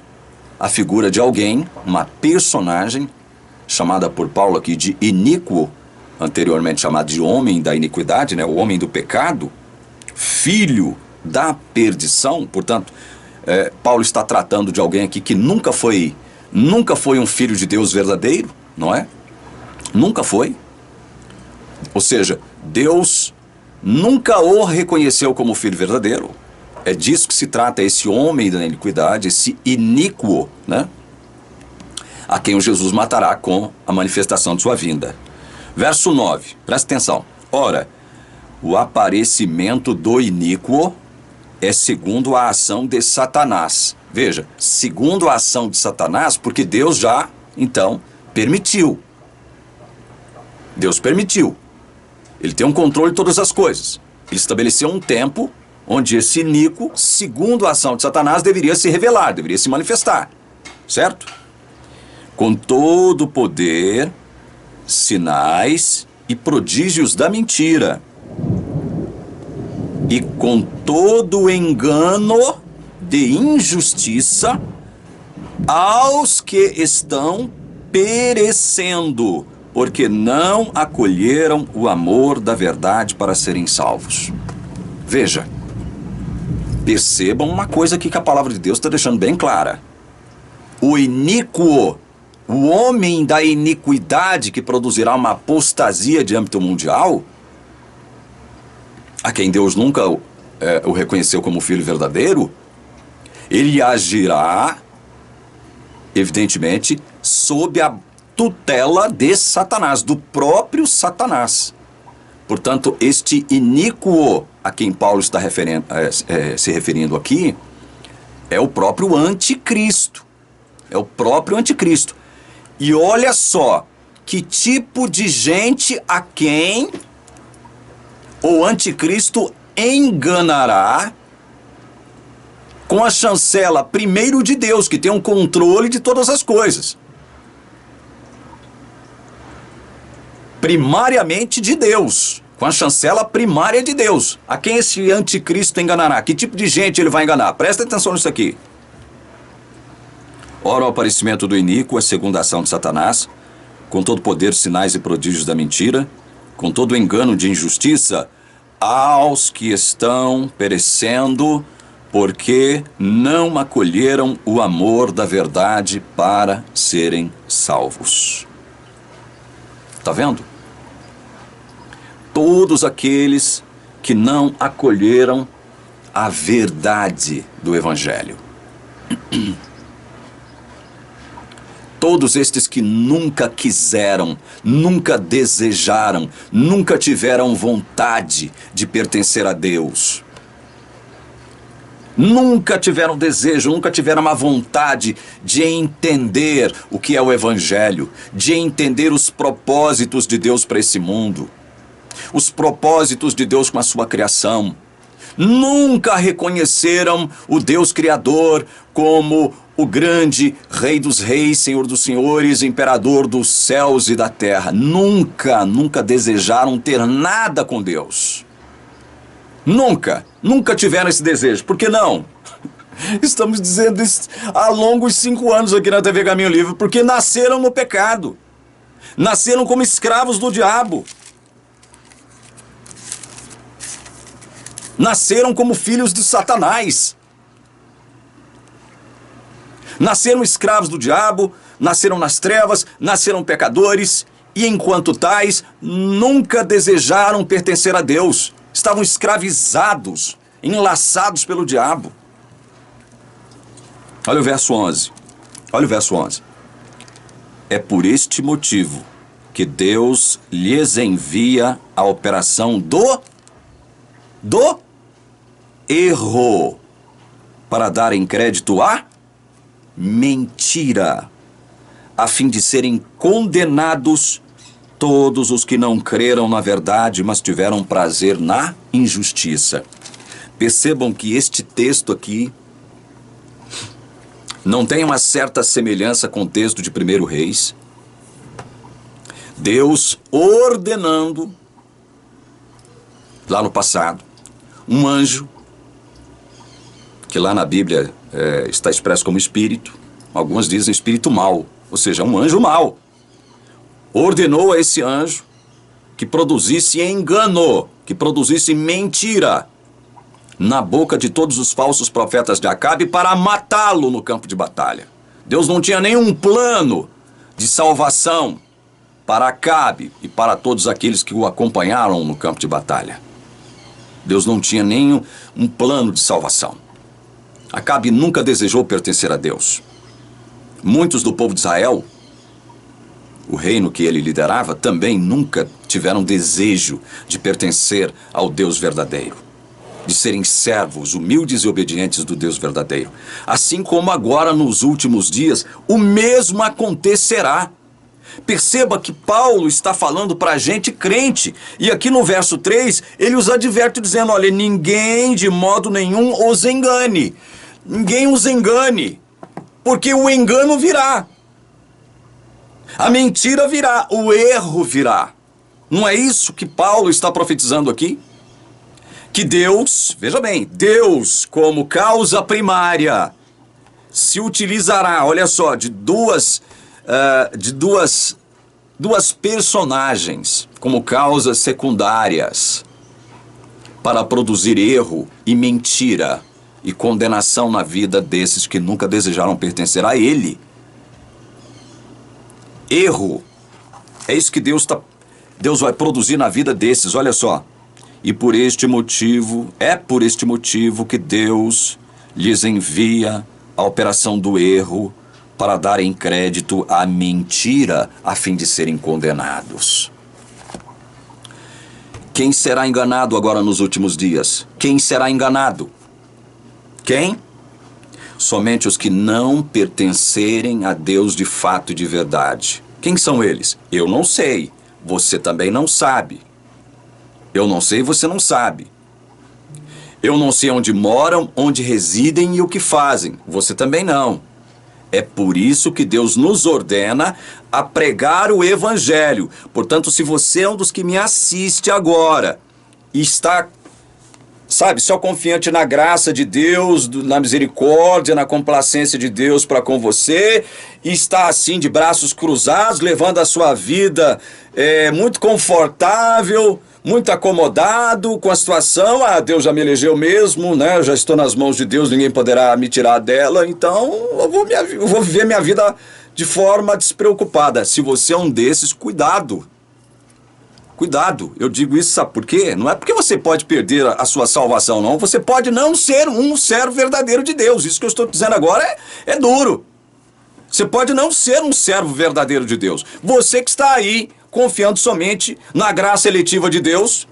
a figura de alguém, uma personagem, chamada por Paulo aqui de iníquo, anteriormente chamado de homem da iniquidade, né? O homem do pecado, filho da perdição. Portanto, Paulo está tratando de alguém aqui que nunca foi um filho de Deus verdadeiro, não é? Nunca foi. Ou seja, Deus nunca o reconheceu como filho verdadeiro. É disso que se trata esse homem da iniquidade, esse iníquo, né? A quem o Jesus matará com a manifestação de sua vinda. Verso 9, presta atenção. Ora, o aparecimento do iníquo é segundo a ação de Satanás. Veja, segundo a ação de Satanás, porque Deus já, então, permitiu. Deus permitiu. Ele tem um controle de todas as coisas. Ele estabeleceu um tempo onde esse iníquo, segundo a ação de Satanás, deveria se revelar, deveria se manifestar. Certo? Com todo o poder, sinais e prodígios da mentira. E com todo o engano de injustiça aos que estão perecendo, porque não acolheram o amor da verdade para serem salvos. Veja, percebam uma coisa aqui que a palavra de Deus está deixando bem clara. O iníquo, o homem da iniquidade que produzirá uma apostasia de âmbito mundial, a quem Deus nunca o reconheceu como filho verdadeiro, ele agirá, evidentemente, sob a tutela de Satanás, do próprio Satanás. Portanto, este iníquo a quem Paulo está se referindo aqui é o próprio anticristo. É o próprio anticristo. E olha só que tipo de gente a quem o anticristo enganará com a chancela primeiro de Deus, que tem um controle de todas as coisas. Primariamente de Deus, com a chancela primária de Deus. A quem esse anticristo enganará? Que tipo de gente ele vai enganar? Presta atenção nisso aqui. Ora, o aparecimento do iníquo é segundo a ação de Satanás, com todo poder, sinais e prodígios da mentira, com todo o engano de injustiça, aos que estão perecendo, porque não acolheram o amor da verdade para serem salvos. Está vendo? Todos aqueles que não acolheram a verdade do Evangelho. Todos estes que nunca quiseram, nunca desejaram, nunca tiveram vontade de pertencer a Deus. Nunca tiveram desejo, nunca tiveram uma vontade de entender o que é o Evangelho, de entender os propósitos de Deus para esse mundo, os propósitos de Deus com a sua criação. Nunca reconheceram o Deus Criador como o grande Rei dos Reis, Senhor dos Senhores, Imperador dos céus e da terra. Nunca desejaram ter nada com Deus. Nunca tiveram esse desejo. Por que não? Estamos dizendo isso há longos 5 anos aqui na TV Caminho Livre, porque nasceram no pecado. Nasceram como escravos do diabo. Nasceram como filhos de Satanás. Nasceram escravos do diabo, nasceram nas trevas, nasceram pecadores, e enquanto tais, nunca desejaram pertencer a Deus. Estavam escravizados, enlaçados pelo diabo. Olha o verso 11. Olha o verso 11. É por este motivo que Deus lhes envia a operação do erro, para darem crédito à mentira, a fim de serem condenados todos os que não creram na verdade, mas tiveram prazer na injustiça. Percebam que este texto aqui não tem uma certa semelhança com o texto de 1 Reis. Deus ordenando, lá no passado, um anjo, que lá na Bíblia está expresso como espírito, alguns dizem espírito mau, ou seja, um anjo mau, ordenou a esse anjo que produzisse engano, que produzisse mentira na boca de todos os falsos profetas de Acabe para matá-lo no campo de batalha. Deus não tinha nenhum plano de salvação para Acabe e para todos aqueles que o acompanharam no campo de batalha. Deus não tinha nenhum plano de salvação. Acabe nunca desejou pertencer a Deus. Muitos do povo de Israel, o reino que ele liderava, também nunca tiveram desejo de pertencer ao Deus verdadeiro, de serem servos humildes e obedientes do Deus verdadeiro. Assim como agora, nos últimos dias, o mesmo acontecerá. Perceba que Paulo está falando para a gente crente. E aqui no verso 3, ele os adverte dizendo, olha, ninguém de modo nenhum os engane. Ninguém os engane, porque o engano virá. A mentira virá, o erro virá. Não é isso que Paulo está profetizando aqui? Que Deus, veja bem, Deus como causa primária se utilizará, olha só, de duas personagens como causas secundárias para produzir erro e mentira e condenação na vida desses que nunca desejaram pertencer a Ele. Erro, é isso que Deus vai produzir na vida desses, olha só. E por este motivo, que Deus lhes envia a operação do erro para darem crédito à mentira, a fim de serem condenados. Quem será enganado agora nos últimos dias? Quem será enganado? Quem? Somente os que não pertencerem a Deus de fato e de verdade. Quem são eles? Eu não sei. Você também não sabe. Eu não sei, você não sabe. Eu não sei onde moram, onde residem e o que fazem. Você também não. É por isso que Deus nos ordena a pregar o Evangelho. Portanto, se você é um dos que me assiste agora e está, só confiante na graça de Deus, na misericórdia, na complacência de Deus para com você, e está assim de braços cruzados, levando a sua vida muito confortável, muito acomodado com a situação, Deus já me elegeu mesmo, né? Eu já estou nas mãos de Deus, ninguém poderá me tirar dela, então eu vou viver minha vida de forma despreocupada. Se você é um desses, cuidado. Cuidado, eu digo isso, sabe por quê? Não é porque você pode perder a sua salvação, não. Você pode não ser um servo verdadeiro de Deus. Isso que eu estou dizendo agora é duro. Você pode não ser um servo verdadeiro de Deus. Você que está aí confiando somente na graça eletiva de Deus,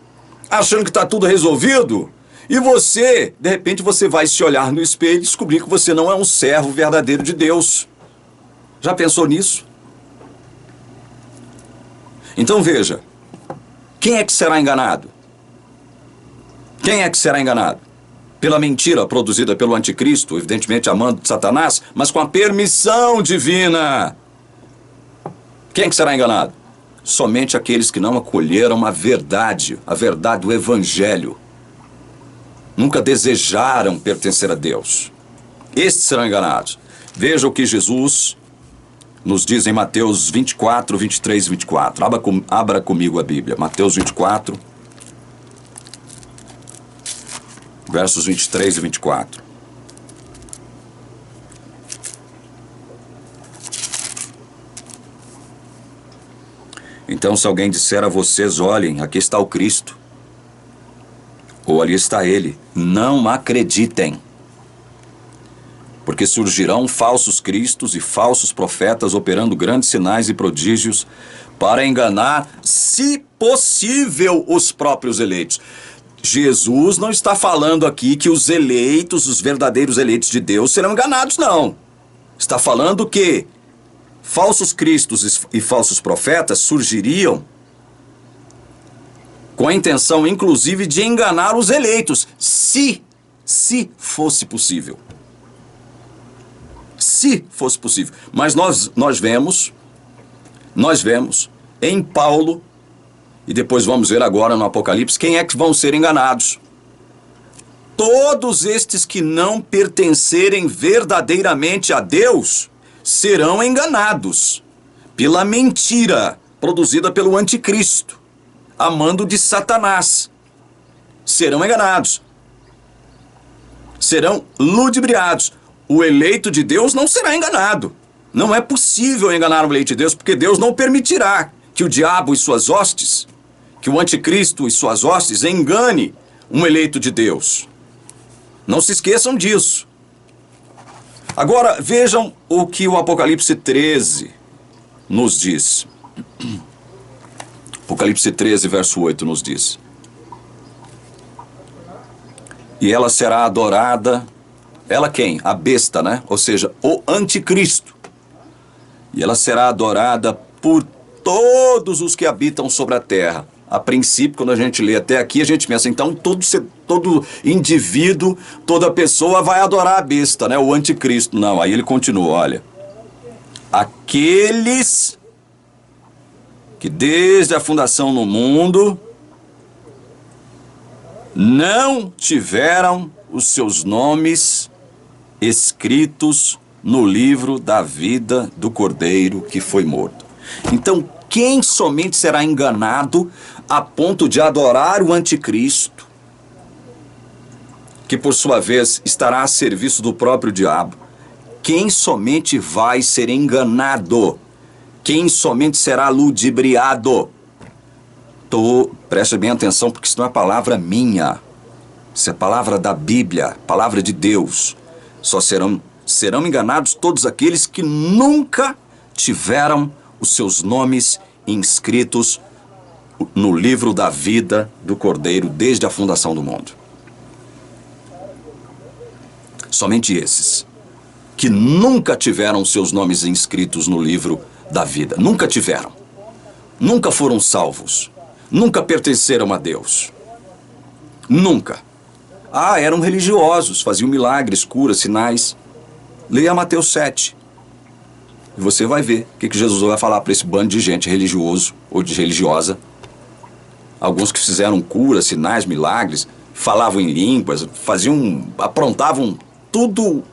achando que está tudo resolvido, e você, de repente, você vai se olhar no espelho e descobrir que você não é um servo verdadeiro de Deus. Já pensou nisso? Então veja, quem é que será enganado? Quem é que será enganado? Pela mentira produzida pelo anticristo, evidentemente amando Satanás, mas com a permissão divina. Quem é que será enganado? Somente aqueles que não acolheram a verdade do Evangelho. Nunca desejaram pertencer a Deus. Estes serão enganados. Veja o que Jesus nos diz em Mateus 24, 23 e 24. Abra comigo a Bíblia. Mateus 24, versos 23 e 24. Então, se alguém disser a vocês, olhem, aqui está o Cristo, ou ali está ele, Não acreditem. Porque surgirão falsos cristos e falsos profetas operando grandes sinais e prodígios para enganar, se possível, os próprios eleitos. Jesus não está falando aqui que os eleitos, os verdadeiros eleitos de Deus, serão enganados, não. Está falando que falsos cristos e falsos profetas surgiriam com a intenção, inclusive, de enganar os eleitos, se fosse possível. Se fosse possível. Mas nós vemos em Paulo, e depois vamos ver agora no Apocalipse, quem é que vão ser enganados. Todos estes que não pertencerem verdadeiramente a Deus serão enganados pela mentira produzida pelo anticristo, a mando de Satanás. Serão enganados. Serão ludibriados. O eleito de Deus não será enganado. Não é possível enganar o eleito de Deus, porque Deus não permitirá que o diabo e suas hostes, que o anticristo e suas hostes engane um eleito de Deus. Não se esqueçam disso. Agora, vejam o que o Apocalipse 13 nos diz. Apocalipse 13, verso 8 nos diz: e ela será adorada. Ela quem? A besta, né? Ou seja, o anticristo. E ela será adorada por todos os que habitam sobre a terra. A princípio, quando a gente lê até aqui, a gente pensa, então todo indivíduo, toda pessoa vai adorar a besta, né? O anticristo. Não, aí ele continua, olha. Aqueles que desde a fundação do mundo não tiveram os seus nomes escritos no livro da vida do Cordeiro que foi morto. Então, quem somente será enganado a ponto de adorar o anticristo, que por sua vez estará a serviço do próprio diabo? Quem somente vai ser enganado? Quem somente será ludibriado? Preste bem atenção, porque isso não é palavra minha. Isso é palavra da Bíblia, palavra de Deus. Só serão enganados todos aqueles que nunca tiveram os seus nomes inscritos no livro da vida do Cordeiro desde a fundação do mundo. Somente esses que nunca tiveram os seus nomes inscritos no livro da vida. Nunca tiveram. Nunca foram salvos. Nunca pertenceram a Deus. Nunca. Eram religiosos, faziam milagres, curas, sinais. Leia Mateus 7. E você vai ver o que Jesus vai falar para esse bando de gente religioso ou de religiosa. Alguns que fizeram curas, sinais, milagres, falavam em línguas, aprontavam tudo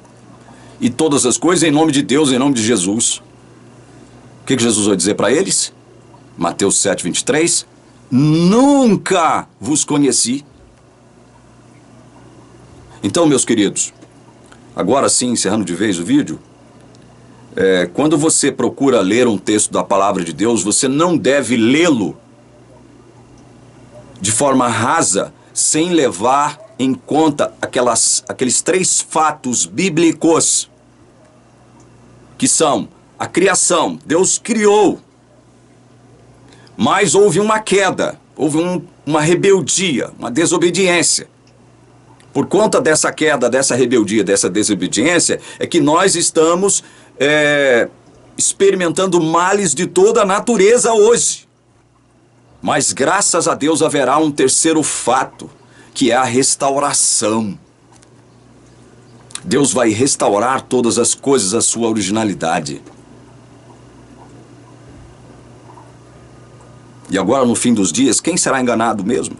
e todas as coisas em nome de Deus, em nome de Jesus. O que Jesus vai dizer para eles? Mateus 7, 23. Nunca vos conheci. Então, meus queridos, agora sim, encerrando de vez o vídeo, quando você procura ler um texto da palavra de Deus, você não deve lê-lo de forma rasa, sem levar em conta aqueles 3 fatos bíblicos, que são a criação. Deus criou, mas houve uma queda, houve uma rebeldia, uma desobediência. Por conta dessa queda, dessa rebeldia, dessa desobediência, é que nós estamos experimentando males de toda a natureza hoje. Mas graças a Deus haverá um terceiro fato, que é a restauração. Deus vai restaurar todas as coisas à sua originalidade. E agora, no fim dos dias, quem será enganado mesmo?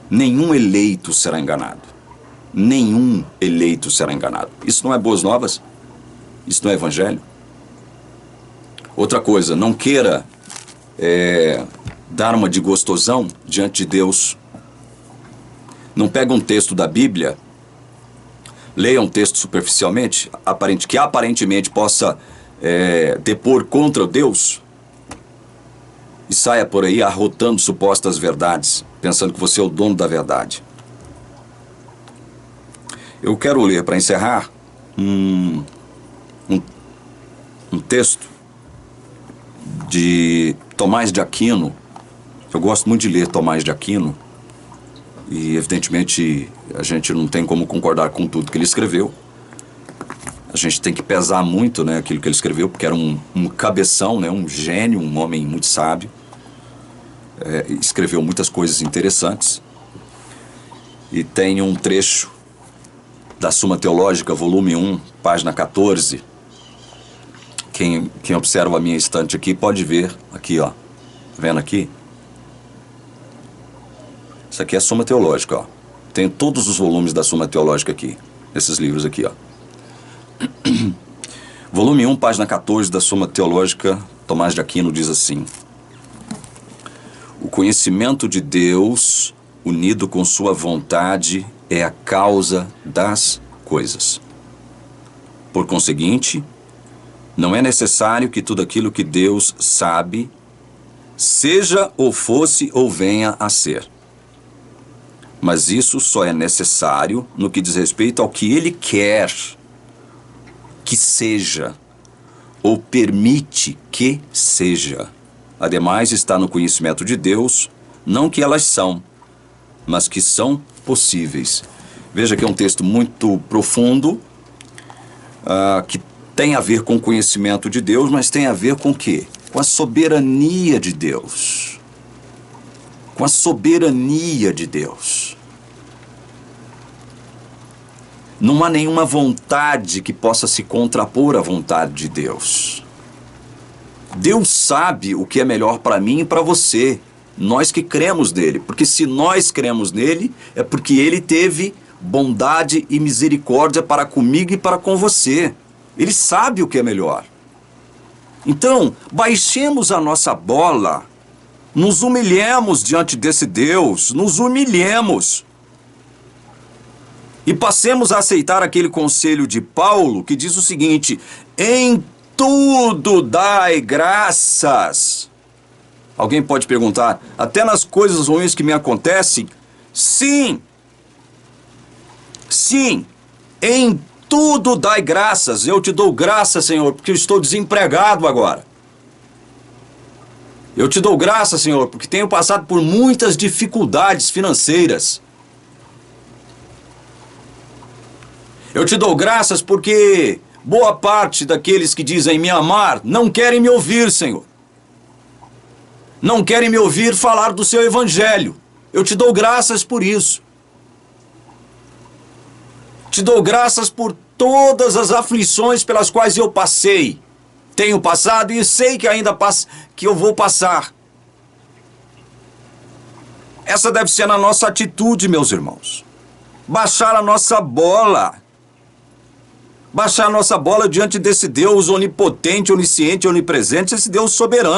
Nenhum eleito será enganado. Nenhum eleito será enganado. Isso não é boas novas? Isso não é evangelho? Outra coisa, não queira dar uma de gostosão diante de Deus. Não pega um texto da Bíblia, leia um texto superficialmente, que aparentemente possa depor contra Deus, e saia por aí arrotando supostas verdades, pensando que você é o dono da verdade. Eu quero ler, para encerrar, um texto de Tomás de Aquino. Eu gosto muito de ler Tomás de Aquino e, evidentemente, a gente não tem como concordar com tudo que ele escreveu. A gente tem que pesar muito, né, aquilo que ele escreveu, porque era um cabeção, né, um gênio, um homem muito sábio. Escreveu muitas coisas interessantes. E tem um trecho da Suma Teológica, volume 1, página 14. Quem observa a minha estante aqui pode ver aqui, ó. Tá vendo aqui? Isso aqui é a Suma Teológica, ó. Tem todos os volumes da Suma Teológica aqui. Esses livros aqui, ó. Volume 1, página 14 da Suma Teológica, Tomás de Aquino diz assim: o conhecimento de Deus, unido com sua vontade, é a causa das coisas. Por conseguinte, não é necessário que tudo aquilo que Deus sabe seja ou fosse ou venha a ser. Mas isso só é necessário no que diz respeito ao que Ele quer que seja, ou permite que seja. Ademais, está no conhecimento de Deus, não que elas são, mas que são possíveis. Veja que é um texto muito profundo, que tem a ver com o conhecimento de Deus, mas tem a ver com o quê? Com a soberania de Deus. Com a soberania de Deus. Não há nenhuma vontade que possa se contrapor à vontade de Deus. Deus sabe o que é melhor para mim e para você. Nós que cremos nele. Porque se nós cremos nele, é porque ele teve bondade e misericórdia para comigo e para com você. Ele sabe o que é melhor. Então, baixemos a nossa bola, nos humilhemos diante desse Deus, nos humilhemos. E passemos a aceitar aquele conselho de Paulo que diz o seguinte: em tudo dai graças. Alguém pode perguntar, até nas coisas ruins que me acontecem? Sim. Sim. Em tudo dai graças. Eu te dou graças, Senhor, porque eu estou desempregado agora. Eu te dou graças, Senhor, porque tenho passado por muitas dificuldades financeiras. Eu te dou graças porque boa parte daqueles que dizem me amar não querem me ouvir, Senhor. Não querem me ouvir falar do seu evangelho. Eu te dou graças por isso. Te dou graças por todas as aflições pelas quais eu passei. Tenho passado e sei que ainda que eu vou passar. Essa deve ser a nossa atitude, meus irmãos. Baixar a nossa bola. Baixar a nossa bola diante desse Deus onipotente, onisciente, onipresente, esse Deus soberano.